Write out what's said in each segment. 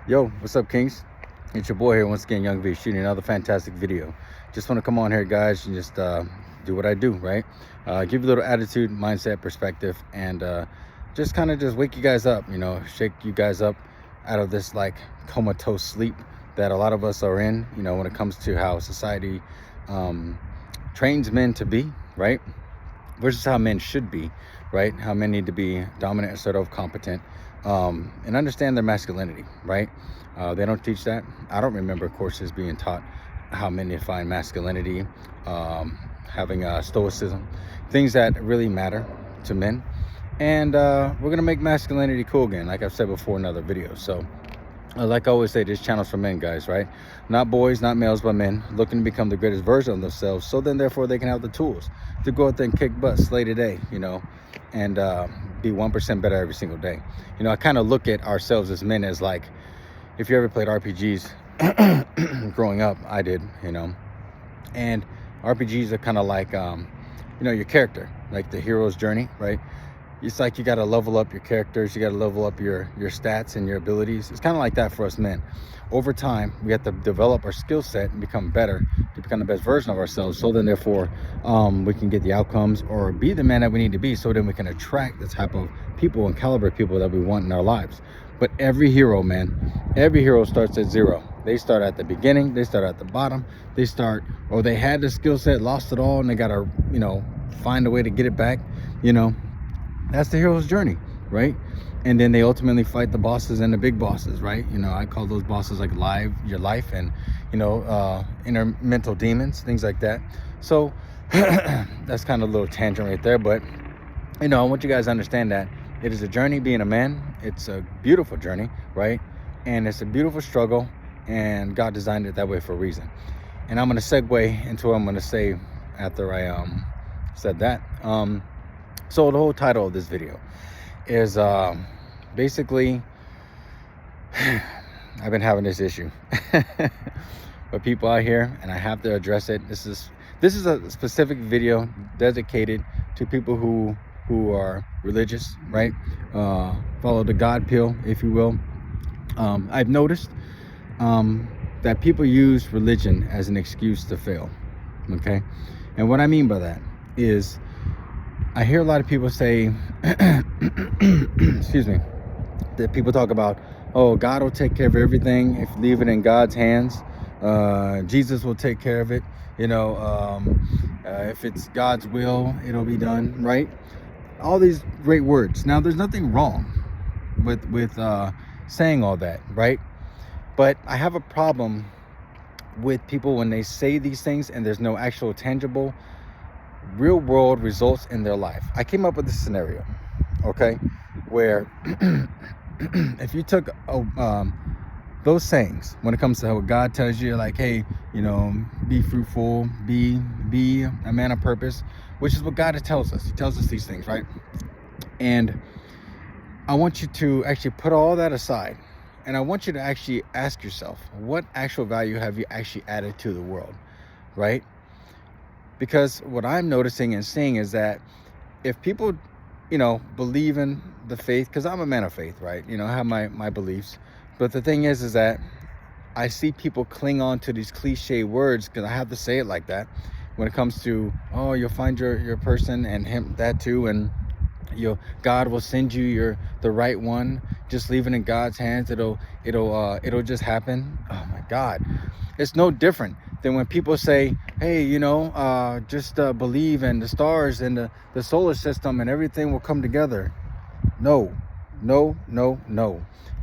Yo, what's up, Kings? It's your boy here once again, Young V, shooting another fantastic video. Just want to come on here, guys, and just do what I do, right? Give you a little attitude, mindset, perspective, and just kind of just wake you guys up, shake you guys up out of this like comatose sleep that a lot of us are in, when it comes to how society trains men to be, right? Versus how men should be, right? How men need to be dominant, assertive, competent, and understand their masculinity, right? They don't teach that. I don't remember courses being taught how men define masculinity, having stoicism, things that really matter to men. And we're gonna make masculinity cool again, like I've said before in other videos. So like I always say, this channel's for men, guys, right? Not boys, not males, but men looking to become the greatest version of themselves, so then therefore they can have the tools to go out there and kick butt, slay today, and be 1% better every single day. I kind of look at ourselves as men as like, if you ever played RPGs growing up, I did, and RPGs are kind of like your character, like the hero's journey, right? It's like you got to level up your characters, you got to level up your stats and your abilities. It's kind of like that for us men. Over time, we have to develop our skill set and become better to become the best version of ourselves, so then therefore we can get the outcomes or be the man that we need to be, so then we can attract the type of people and caliber of people that we want in our lives. But every hero, man, every hero starts at zero. They start at the beginning, they start at the bottom, they had the skill set, lost it all, and they got to find a way to get it back. That's the hero's journey, right? And then they ultimately fight the bosses and the big bosses, right? I call those bosses like your life and inner mental demons, things like that. So that's kind of a little tangent right there, but I want you guys to understand that it is a journey being a man. It's a beautiful journey, right? And it's a beautiful struggle, and God designed it that way for a reason. And I'm going to segue into what I'm going to say after I said that. So the whole title of this video is basically, I've been having this issue with people out here, and I have to address it. This is a specific video dedicated to people who are religious, right? Follow the God pill, if you will. I've noticed that people use religion as an excuse to fail, okay? And what I mean by that is, I hear a lot of people say, excuse me, that people talk about, oh, God will take care of everything if you leave it in God's hands. Jesus will take care of it. If it's God's will, it'll be done, right? All these great words. Now, there's nothing wrong with saying all that, right? But I have a problem with people when they say these things and there's no actual tangible real world results in their life. I came up with this scenario, okay, where if you took those sayings when it comes to what God tells you, like, hey, be fruitful, be a man of purpose, which is what God tells us. He tells us these things, right? And I want you to actually put all that aside, and I want you to actually ask yourself, what actual value have you actually added to the world, right? Because what I'm noticing and seeing is that if people, believe in the faith, because I'm a man of faith, right? I have my beliefs. But the thing is that I see people cling on to these cliche words, because I have to say it like that, when it comes to, oh, you'll find your person, and him, that too, and God will send you the right one. Just leave it in God's hands. It'll just happen. Oh my God. It's no different than when people say, hey, just believe in the stars and the solar system and everything will come together. No.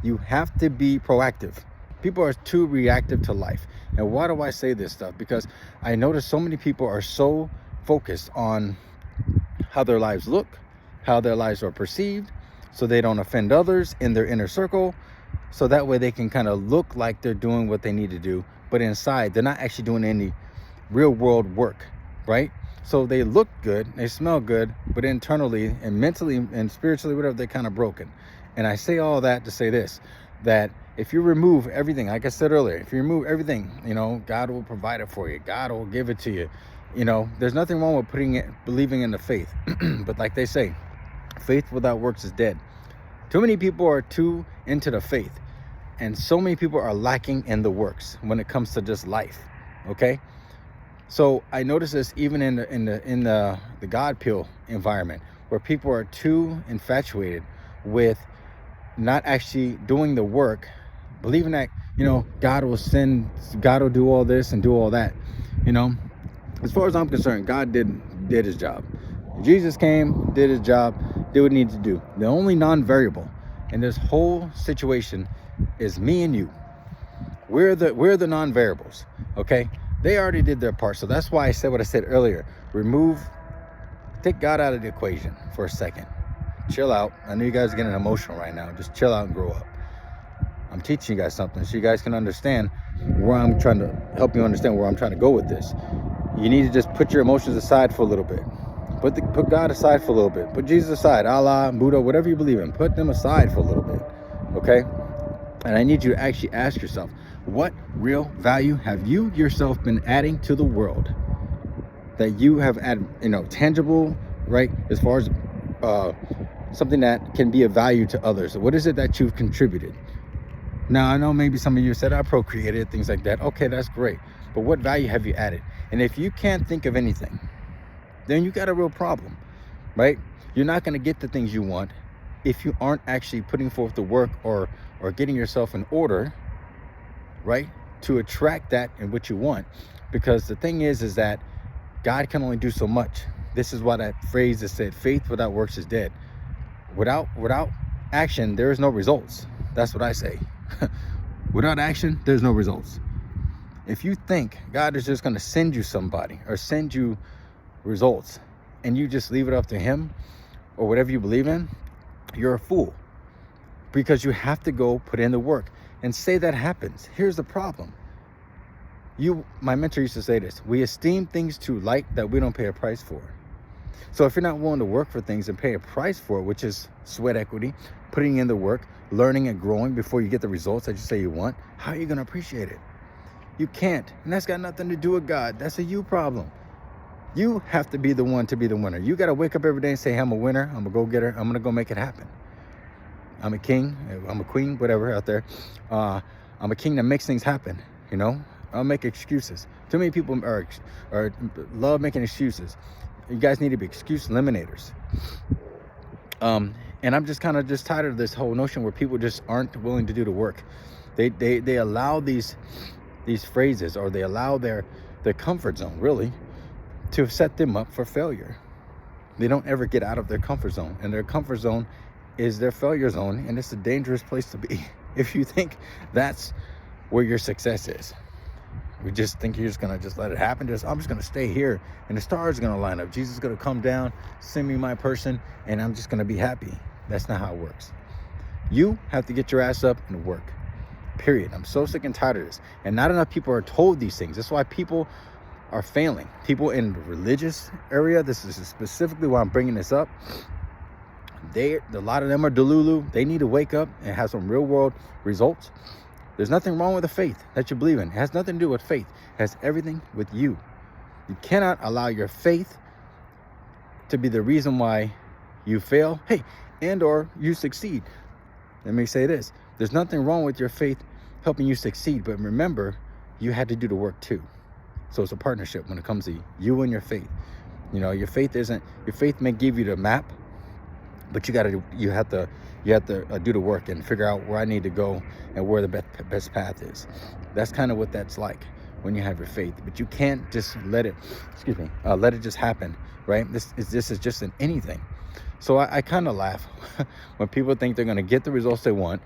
You have to be proactive. People are too reactive to life. And why do I say this stuff? Because I notice so many people are so focused on how their lives look, how their lives are perceived, so they don't offend others in their inner circle, so that way they can kind of look like they're doing what they need to do, but inside they're not actually doing any real world work, right? So they look good, they smell good, but internally and mentally and spiritually, whatever, they're kind of broken. And I say all that to say this, that if you remove everything, like I said earlier, if you remove everything, God will provide it for you, God will give it to you. There's nothing wrong with believing in the faith. But like they say, faith without works is dead. Too many people are too into the faith And so many people are lacking in the works when it comes to just life. Okay. So I notice this even in the God pill environment, where people are too infatuated with not actually doing the work, believing that, God will do all this and do all that. As far as I'm concerned, God did his job. Jesus came, did his job, did what he needed to do. The only non-variable in this whole situation is me and you. We're the non-variables. Okay. They already did their part. So that's why I said what I said earlier. Take God out of the equation for a second. Chill out. I know you guys are getting emotional right now. Just chill out and grow up. I'm teaching you guys something so you guys can understand where I'm trying to help you understand where I'm trying to go with this. You need to just put your emotions aside for a little bit. Put God aside for a little bit. Put Jesus aside. Allah, Buddha, whatever you believe in. Put them aside for a little bit. Okay? And I need you to actually ask yourself, what real value have you yourself been adding to the world that you have added, tangible, right? As far as something that can be of value to others. What is it that you've contributed? Now, I know maybe some of you said I procreated, things like that. Okay, that's great. But what value have you added? And if you can't think of anything, then you got a real problem, right? You're not going to get the things you want if you aren't actually putting forth the work or getting yourself in order, right, to attract that and what you want. Because the thing is that God can only do so much. This is why that phrase that said, faith without works is dead. Without action, there is no results. That's what I say. Without action, there's no results. If you think God is just going to send you somebody or send you results and you just leave it up to him or whatever you believe in, you're a fool. Because you have to go put in the work. And say that happens. Here's the problem. My mentor used to say this: we esteem things too light that we don't pay a price for. So if you're not willing to work for things and pay a price for it, which is sweat equity, putting in the work, learning and growing before you get the results that you say you want, how are you going to appreciate it? You can't. And that's got nothing to do with God. That's a you problem. You have to be the one to be the winner. You got to wake up every day and say, I'm a winner. I'm a go-getter. I'm going to go make it happen. I'm a king. I'm a queen, whatever out there. I'm a king that makes things happen. I'll make excuses. Too many people are love making excuses. You guys need to be excuse eliminators. And I'm just kind of tired of this whole notion where people just aren't willing to do the work. They allow these phrases, or they allow their comfort zone, really, to set them up for failure. They don't ever get out of their comfort zone, and their comfort zone is their failure zone, and it's a dangerous place to be if you think that's where your success is. We just think you're just gonna let it happen. I'm just gonna stay here, and the stars are gonna line up. Jesus is gonna come down, send me my person, and I'm just gonna be happy. That's not how it works. You have to get your ass up and work. Period. I'm so sick and tired of this. And not enough people are told these things. That's why people are failing. People in the religious area, this is specifically why I'm bringing this up. A lot of them are delulu. They need to wake up and have some real world results. There's nothing wrong with the faith that you believe in. It has nothing to do with faith. It has everything with you. You cannot allow your faith to be the reason why you fail, and or you succeed. Let me say this. There's nothing wrong with your faith helping you succeed, but remember, you had to do the work too. So it's a partnership when it comes to you and your faith. Your faith may give you the map, but you have to do the work and figure out where I need to go and where the best path is. That's kind of what that's like when you have your faith. But you can't just let it just happen, right? This is just in anything. So I kind of laugh when people think they're going to get the results they want.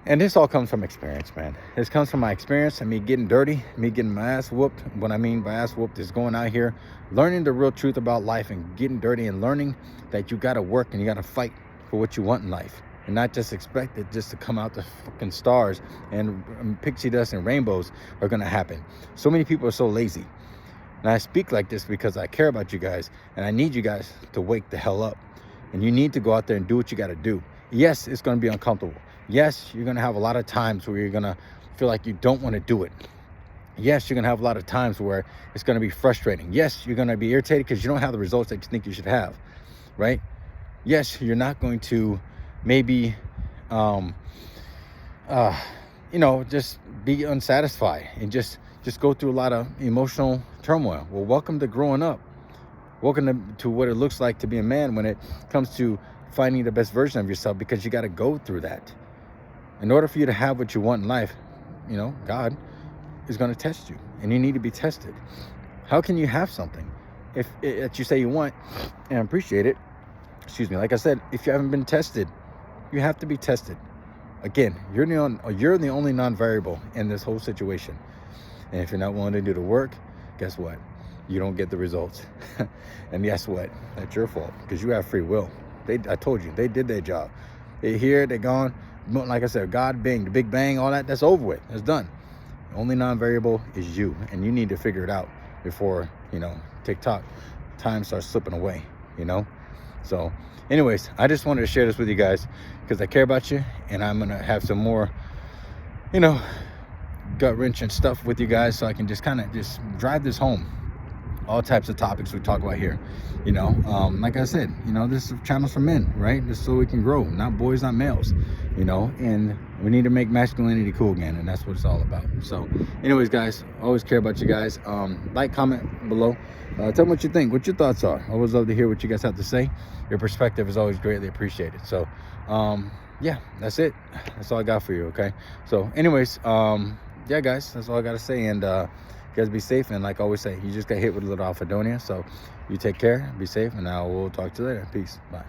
And this all comes from experience, man. This comes from my experience and me getting dirty, me getting my ass whooped. What I mean by ass whooped is going out here, learning the real truth about life and getting dirty and learning that you got to work and you got to fight for what you want in life. And not just expect it just to come out the fucking stars and pixie dust and rainbows are going to happen. So many people are so lazy. And I speak like this because I care about you guys and I need you guys to wake the hell up. And you need to go out there and do what you got to do. Yes, it's going to be uncomfortable. Yes, you're going to have a lot of times where you're going to feel like you don't want to do it. Yes, you're going to have a lot of times where it's going to be frustrating. Yes, you're going to be irritated because you don't have the results that you think you should have, right? Yes, you're not going to maybe you know, just be unsatisfied and just go through a lot of emotional turmoil. Well, welcome to growing up. Welcome to what it looks like to be a man when it comes to finding the best version of yourself, because you got to go through that. In order for you to have what you want in life, you know, God is going to test you, and you need to be tested. How can you have something if that you say you want and appreciate it? Excuse me. Like I said, if you haven't been tested, you have to be tested. Again, you're the only non-variable in this whole situation. And if you're not willing to do the work, guess what? You don't get the results. And guess what? That's your fault, because you have free will. I told you, they did their job. They're here, they're gone. Like I said, God, bang, the Big Bang, all that, that's over with. That's done. The only non-variable is you, and you need to figure it out before, you know, TikTok, time starts slipping away, you know? So anyways, I just wanted to share this with you guys because I care about you, and I'm going to have some more, you know, gut-wrenching stuff with you guys so I can just kind of just drive this home. All types of topics we talk about here, you know. Like I said, you know, this is channels for men, right? Just so we can grow, not boys, not males, you know. And we need to make masculinity cool again, and that's what it's all about. So anyways, guys, always care about you guys. Like, comment below, tell me what you think, what your thoughts are. Always love to hear what you guys have to say. Your perspective is always greatly appreciated. So yeah, that's it. That's all I got for you. Okay, so anyways, yeah, guys, that's all I gotta say. And you guys be safe, and like I always say, you just got hit with a little alphadonia, so you take care, be safe, and I will talk to you later. Peace. Bye.